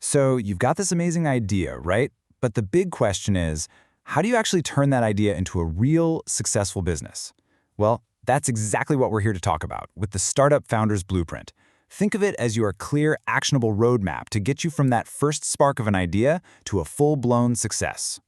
So you've got this amazing idea, right? But the big question is, how do you actually turn that idea into a real successful business? Well, that's exactly what we're here to talk about with the Startup Founder's Blueprint. Think of it as your clear, actionable roadmap to get you from that first spark of an idea to a full-blown success.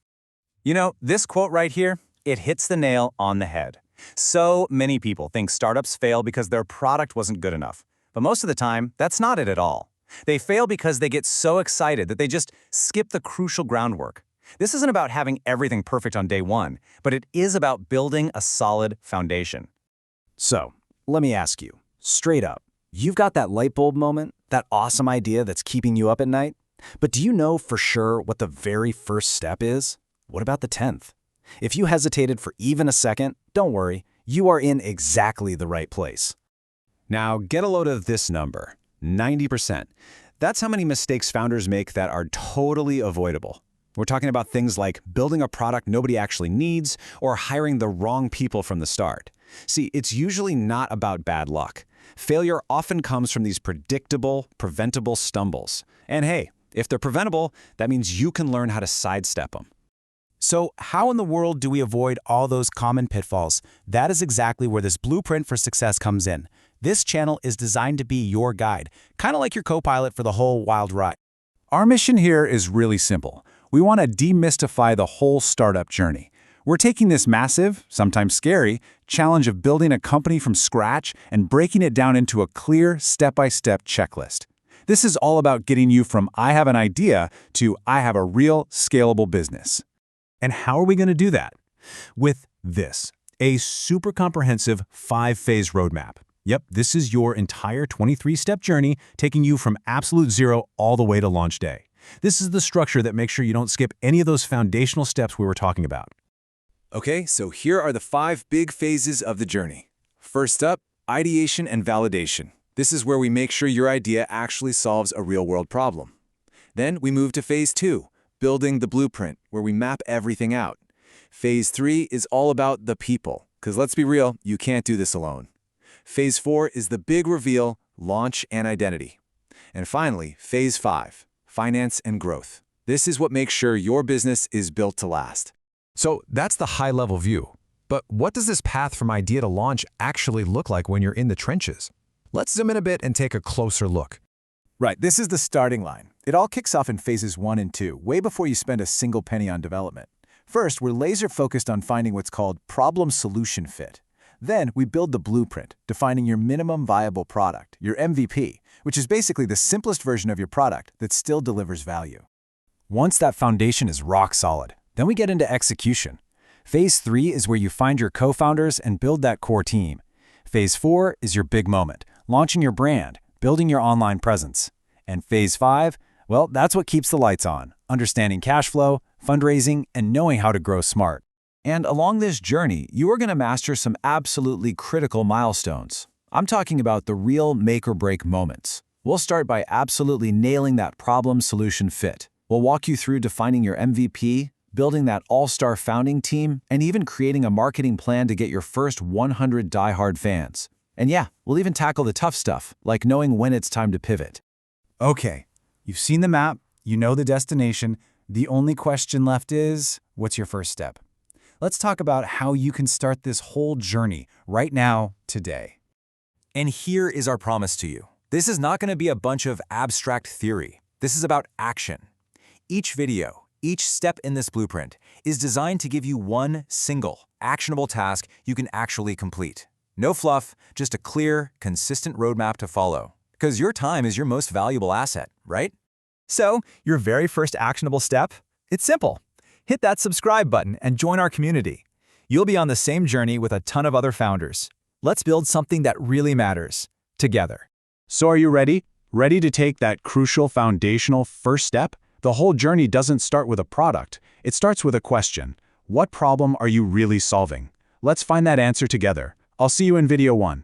You know, this quote right here, it hits the nail on the head. So many people think startups fail because their product wasn't good enough. But most of the time, that's not it at all. They fail because they get so excited that they just skip the crucial groundwork. This isn't about having everything perfect on day one, but it is about building a solid foundation. So, let me ask you, straight up, you've got that light bulb moment, that awesome idea that's keeping you up at night? But do you know for sure what the very first step is? What about the 10th? If you hesitated for even a second, don't worry, you are in exactly the right place. Now, get a load of this number, 90%. That's how many mistakes founders make that are totally avoidable. We're talking about things like building a product nobody actually needs or hiring the wrong people from the start. See, it's usually not about bad luck. Failure often comes from these predictable, preventable stumbles. And hey, if they're preventable, that means you can learn how to sidestep them. So how in the world do we avoid all those common pitfalls? That is exactly where this blueprint for success comes in. This channel is designed to be your guide, kind of like your co-pilot for the whole wild ride. Our mission here is really simple. We want to demystify the whole startup journey. We're taking this massive, sometimes scary, challenge of building a company from scratch and breaking it down into a clear, step-by-step checklist. This is all about getting you from I have an idea to I have a real, scalable business. And how are we going to do that? With this, a super comprehensive 5-phase roadmap. Yep, this is your entire 23-step journey taking you from absolute zero all the way to launch day. This is the structure that makes sure you don't skip any of those foundational steps we were talking about. Okay, so here are the 5 big phases of the journey. First up, ideation and validation. This is where we make sure your idea actually solves a real-world problem. Then we move to phase 2, building the blueprint, where we map everything out. Phase 3 is all about the people, because let's be real, you can't do this alone. Phase 4 is the big reveal, launch and identity. And finally, phase 5, finance and growth. This is what makes sure your business is built to last. So that's the high-level view. But what does this path from idea to launch actually look like when you're in the trenches? Let's zoom in a bit and take a closer look. Right, this is the starting line. It all kicks off in phases 1 and 2, way before you spend a single penny on development. First, we're laser-focused on finding what's called problem-solution fit. Then, we build the blueprint, defining your minimum viable product, your MVP, which is basically the simplest version of your product that still delivers value. Once that foundation is rock solid, then we get into execution. Phase 3 is where you find your co-founders and build that core team. Phase 4 is your big moment, launching your brand, building your online presence. And phase 5, well, that's what keeps the lights on, understanding cash flow, fundraising, and knowing how to grow smart. And along this journey, you are going to master some absolutely critical milestones. I'm talking about the real make-or-break moments. We'll start by absolutely nailing that problem-solution fit. We'll walk you through defining your MVP, building that all-star founding team, and even creating a marketing plan to get your first 100 die-hard fans. And yeah, we'll even tackle the tough stuff, like knowing when it's time to pivot. Okay, you've seen the map, you know the destination. The only question left is, what's your first step? Let's talk about how you can start this whole journey right now, today. And here is our promise to you. This is not going to be a bunch of abstract theory. This is about action. Each video, each step in this blueprint is designed to give you one single, actionable task you can actually complete. No fluff, just a clear, consistent roadmap to follow. Because your time is your most valuable asset, right? So, your very first actionable step? It's simple. Hit that subscribe button and join our community. You'll be on the same journey with a ton of other founders. Let's build something that really matters, together. So are you ready? Ready to take that crucial foundational first step? The whole journey doesn't start with a product. It starts with a question. What problem are you really solving? Let's find that answer together. I'll see you in video 1.